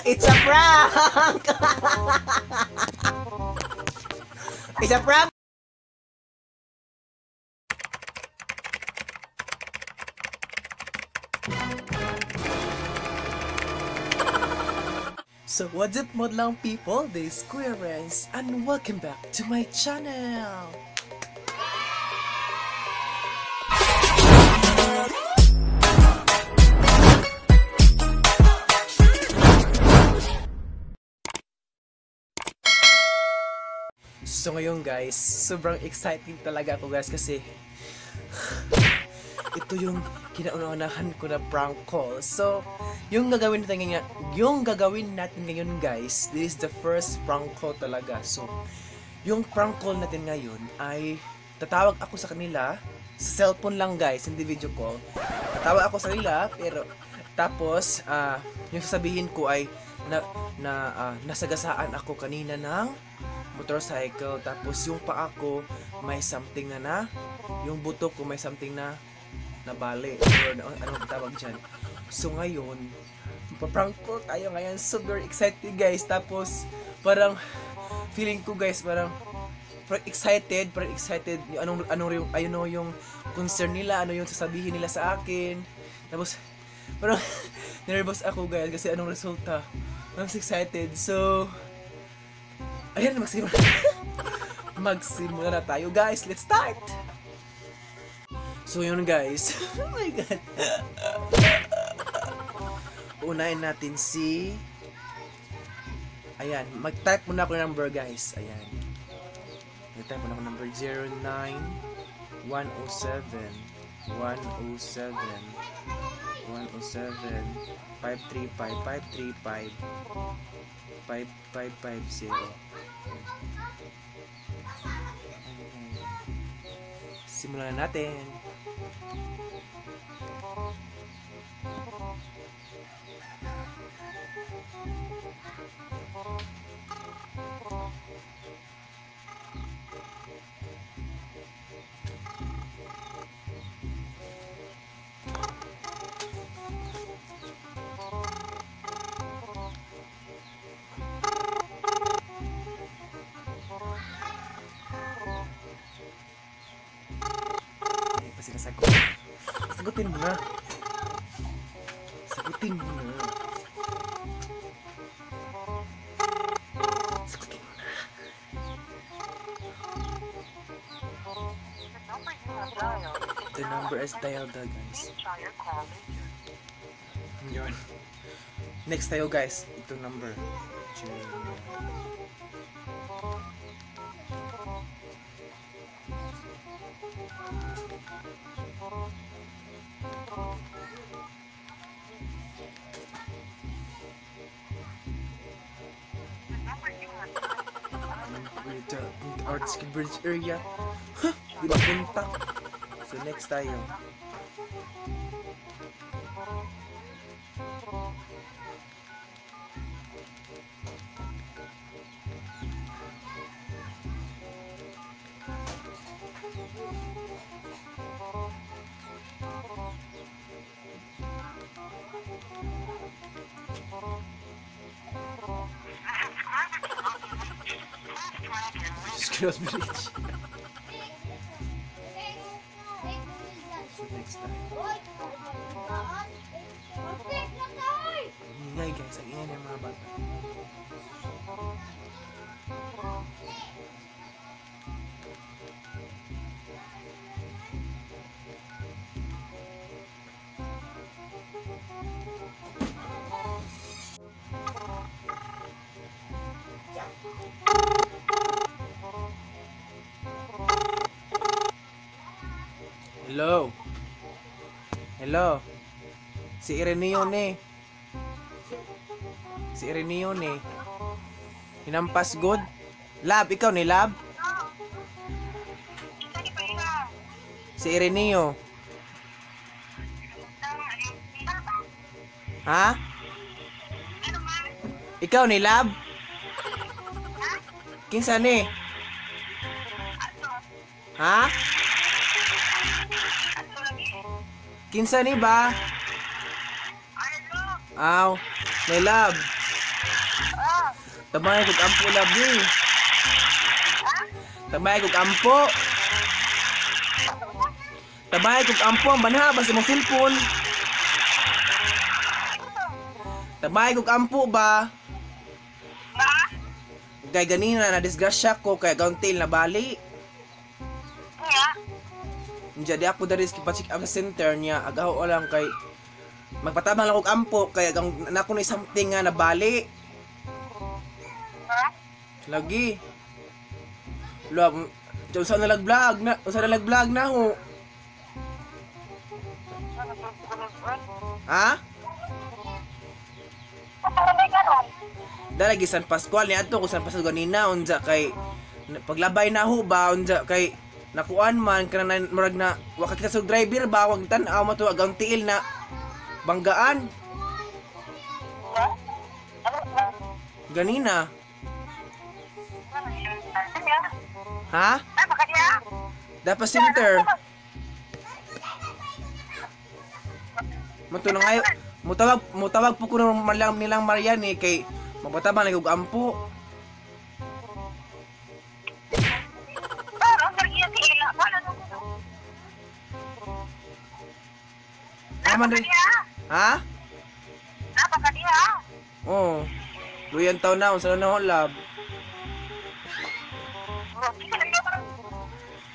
It's a prank! It's a prank! So what's up Modlang people, this is Kuya Renz and welcome back to my channel! So ngayon guys, sobrang exciting talaga ako guys kasi ito yung kinaunahan ko na prank call. So, yung gagawin natin ngayon guys, this is the first prank call talaga. So, yung prank call natin ngayon ay tatawag ako sa kanila sa cellphone lang guys, hindi video call. Tatawag ako sa kanila pero tapos yung sasabihin ko ay nasagasaan ako kanina ng motorcycle, tapos yung paa ko may something yung buto ko may something na nabali or anong tawag dyan. So ngayon paprank ko tayo ngayon, super excited guys. Tapos parang feeling ko guys parang excited yung concern nila, ano yung sasabihin nila sa akin. Tapos parang nervous ako guys kasi anong resulta. I'm excited. So ayan, magsimula na tayo guys. Let's start! So yun guys. Oh my god. Unahin natin si... Ayan, mag-type muna ako ng number guys. Ayan. Mag-type muna ako number 09 107 107 107 535 535 5550. Simulan na natin. Sagutin mo na. Sagutin mo na. Sagutin mo na. The number is dialed guys. Yun. Next tayo guys. Itong number. Arts Bridge area. Huh? Di ba punta? So next tayo. Cross Bridge. So next time. Ingay guys, ang ingay ng mga bata. Hello. Hello. Si Ireneo ne. Si Ireneo ne. Hinampas good. Lab, ikaw ni Lab? Si Ireneo. Ha? Ikaw ni Lab? Kinsa ni? Ha? Kinsa ni ba? Aw, may Lab. Tabay kog ampo labi. Tabay kog ampo. Tabay kog ampo ang banha basta mo cellphone. Tabay kog ampo ba? Kay ganina na disgrasya ko kay gauntil na bali. Jadi ako dari kipatsik ang center niya agaw lang kay magpatabang lang og ampo kay ang nako ni something nga nabali. Lagi. Lo, usa na lag-vlog na ho. Ha? Lagi San Pascual ni ato ko San Pascual ganina unja kay paglabay na ho ba unja kay nakuan man kana murag na wa ka sa driver ba wag tan-aw mo to agang tiil na banggaan. Ganina. Ha? Dapat center. Mato na ngayon. Mutawag po ko nilang Mariani kay mabatabang nagug ampo. Aman rin. Ha? Oo. Luyan taon na, unsa na ho lab.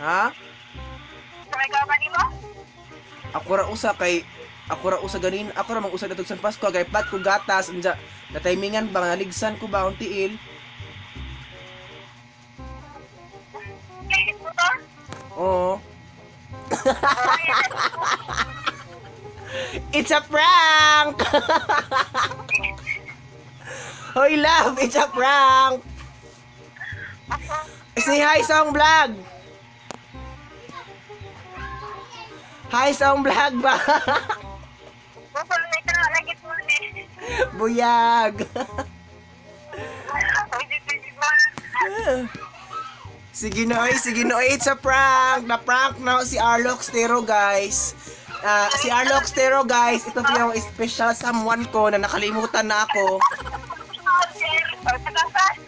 Ha? Ako ra usa ganin, ako ra mag-usa datog San Pascual kay pat ko gatas unja na timingan ba naligsan ko ba ang tiil. Oo. It's a prank. Hoy love, it's a prank. Say hi sa ang vlog. Hi sa ang vlog ba? Buyag. Sige no, it's a prank. Na-prank na si Arlox Tero, guys. Si Arlox Tero, guys, ito po yung special someone ko na nakalimutan na ako.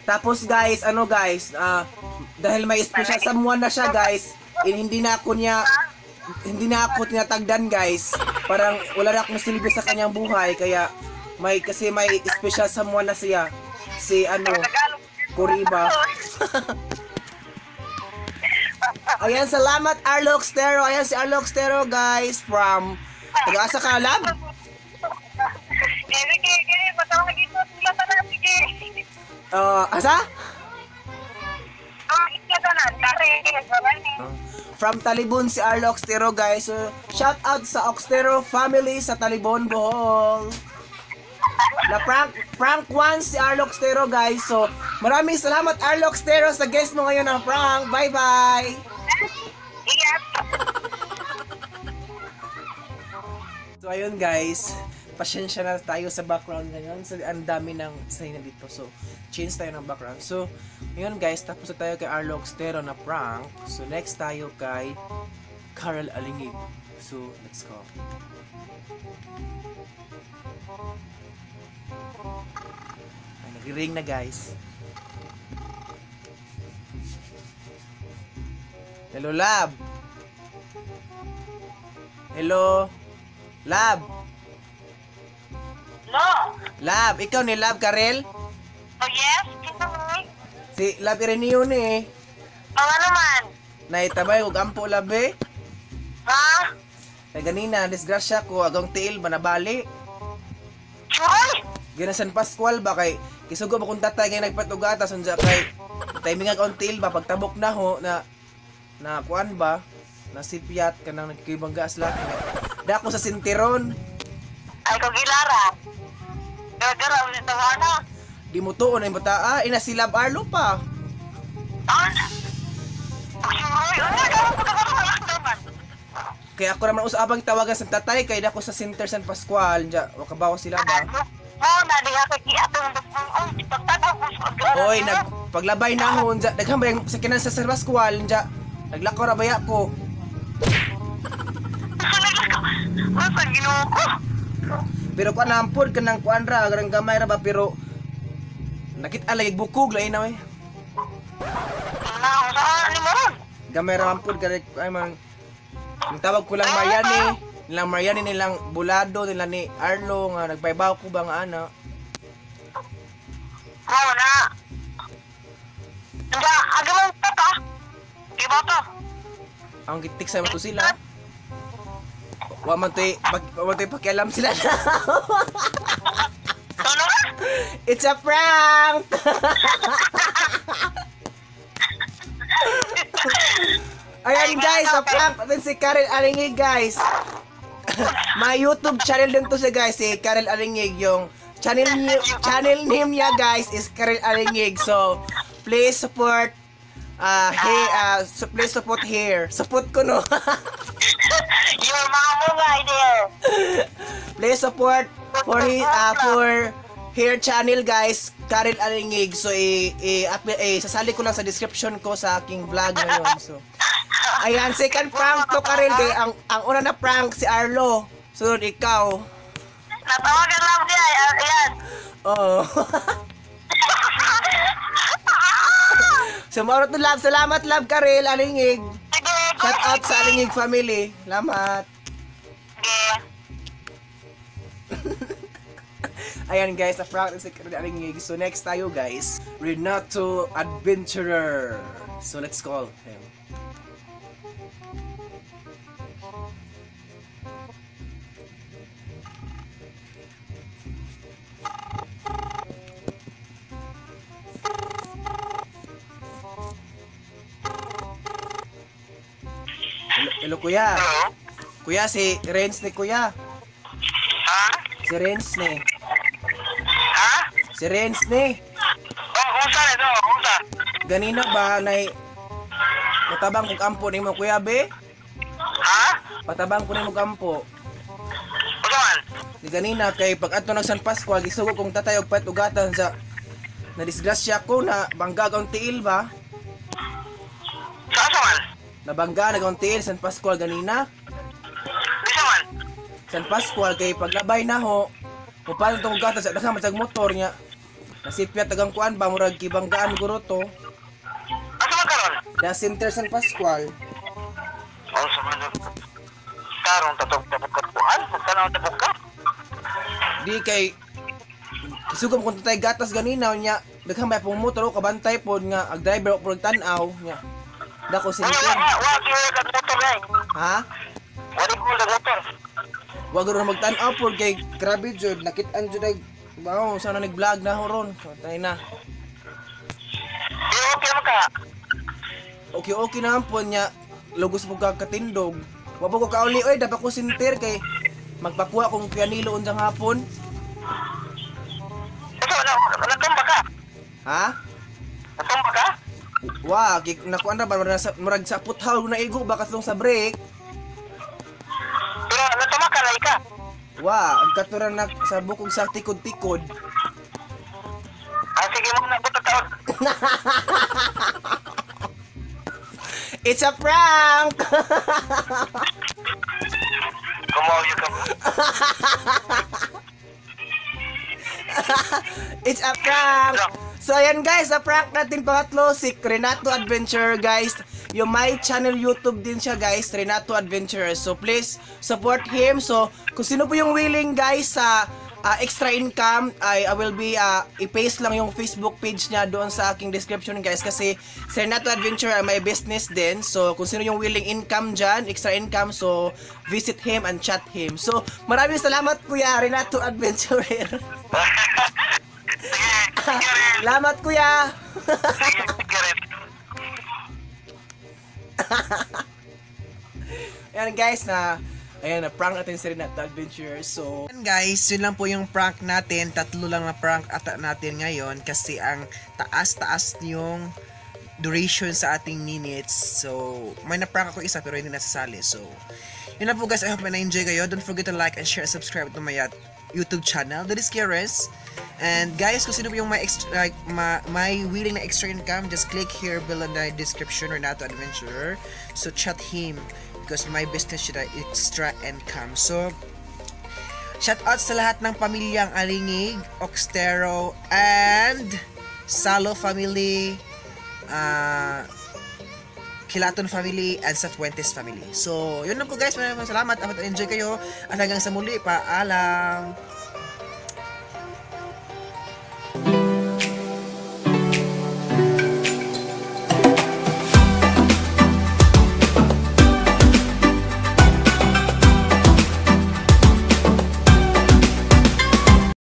Tapos guys, dahil may special someone na siya, guys, hindi na ako tinatagdan, guys. Parang wala na akong silbi sa kanyang buhay, kaya kasi may special someone na siya. Si Kuriba. Ayan, salamat Arlox Tero. Ayan si Arlox Tero, guys, from Taga-asa ka, lab? Asa? From Talibon si Arlox Tero, guys. So, shout out sa Oxtero family sa Talibon, Bohol. Na prank 1 si Arlox Tero, guys. So, maraming salamat Arlox Tero sa guest mo ngayon ng prank. Bye-bye. So, ayun, guys. Pasensya na tayo sa background ngayon. So, ang dami ng sign dito. So, change tayo ng background. So, yun, guys. Tapos na tayo kay Arlox Tero na prank. So, next tayo kay Carol Alingig. So, let's go. Ay, nag-ring na, guys. Hello, Lab. Hello. Lab. Hello. Lab, ikaw ni Lab Karel? Oh, yes? Si Lab Ireneo ni. Ano naman? Naitabay og ampo Lab eh. Ha? Kay ganina, disgrasya ko, agang tiil ba nabali? Choy? Gina San Pascual ba kay kisugo ba kung tatay kay nagpatugatas unsa kay timing ang tiil ba pagtabok na ho na kuan ba nasipyat kanang nagkibang gas lang. Dako sa sintiron. Ay, kong ilara. Gara-gara, ulit na ano? Di mo tuon ay bata ina si Lab Arlo pa. Ano? Pagsuroy, ano? Gawin ko na naman. Kaya ako naman usapang tawagan sa tatay kay dako sa Center San Pascual diya wakabaw sila ba. Oo, nadiha ka kiatong pagtagaw ko sa Oy, paglabay na ho diya daghang ba yung sakinan sa San Pascual diya. Naglakaw ra baya ko. Masa ginoo ko? Pero kuan nampod kanang kuan ra garang gamay ra ba pero Nakita lagi bukog lain na eh. Saan ni mo ron? Gamay ra man pud kay ay man. Ang tawag ko lang Mariani, nilang Mariani nilang Bulado nila ni Arlo nga nagpaybaw ko ba nga ana. Oo na. Hindi, agaw pa ka. Di ba to? Ang gitik sa to sila. Wa man toy pakialam sila na. Ano ka? It's a prank. Ayan guys, a prank natin si Karel Alingig guys. May YouTube channel din to siya guys, si Karel Alingig. Yung channel name niya guys is Karel Alingig. So, please support please support here. Support ko no. Your mama right there. Please support for his for hair channel guys, Karel Alingig. So sasali ko lang sa description ko sa aking vlog ngayon. So ayan, second prank to Karel kay ang una na prank si Arlo. Sunod ikaw. Natawagan lang siya. Ayan. Oo. So maurot to love. Salamat love Karel Alingig. Sige. Shout out sa Alingig family. Salamat. Sige. Ayan guys, a prank si Karel Alingig. So next tayo guys, Renato Adventurer. So let's call him. Hello kuya. Hello? Kuya, si Renz ni kuya. Ha? Si Renz ni. Ha? Si Renz ni. Oh, kumusta ito? Kumusta? Ganina ba na matabang kong kampo ni mo kuya be? Ha? Patabang ko ni mo kampo. Kumusta man? Di ganina kay pag ato nag San Pascual gisugo kong tatayog pat ugatan sa na disgrasya ko na bangga akong tiil ba? Saan man? Nabangga na akong tiil San Pascual ganina. Bisa man? San Pascual kay paglabay na ho. Mupalan tong ugatan sa daghang matag motor niya. Nasipyat tagang kuan ba murag kibanggaan guro to. Asa man karon? Da Center San Pascual. Oh, sa man. Karong tatog-tabog ka kuan? Saan tabog ka? Di kay kisugom kung tatay gatas ganina nya daghang may pong motor o kabantay pod nga ag driver o purag tan-aw nya. Dako Wala, Center. wala, wala, motor eh. Ha? Wala ko na motor. Wag ro magtan-aw pod kay grabe jud nakit-an jud ay bawo sana nag-vlog na ho ron. Tay na. Okay mo ka? Okay na po niya lugos mo katindog. Wa po ko kauli oy dapat ko Center kay magpakuha kong pianilo unsang hapon. Ito, natumba ka? Ha? Natumba ka? Wa, nakuan ra ba murag sa puthaw na igo baka tong sa break. Pero natumba ka, lai ka? Wa, ang katuran na sa bukog sa tikod-tikod. Ah, sige mo na buta taon. It's a prank. Kumawi ka mo. It's a prank. So ayan guys, a prank natin pangatlo si Renato Adventure guys. Yung my channel YouTube din siya guys, Renato Adventure. So please support him. So kung sino po yung willing guys sa extra income, I will be i-paste lang yung Facebook page niya doon sa aking description guys kasi si Renato Adventure ay may business din. So kung sino yung willing income dyan, extra income, so visit him and chat him. So maraming salamat kuya Renato Adventurer. Salamat kuya. Ayan guys ayan na prank natin si Renato Adventure. So ayan guys, yun lang po yung prank natin. Tatlo lang na prank ata natin ngayon kasi ang taas-taas yung duration sa ating minutes. So may na-prank ako isa pero hindi nasasali. So yun lang po guys, I hope na enjoy kayo. Don't forget to like and share and subscribe to my YouTube channel, that is KRS. And guys, kung sino po yung may willing na extra income, just click here below in the description, Renato Adventurer. So chat him because my business should have extra income. So shout out sa lahat ng pamilyang Alingig, Oxtero, and Salo family, Kilaton family, and sa Fuentes family. So, yun lang po guys. Maraming salamat. At enjoy kayo. At hanggang sa muli, paalam.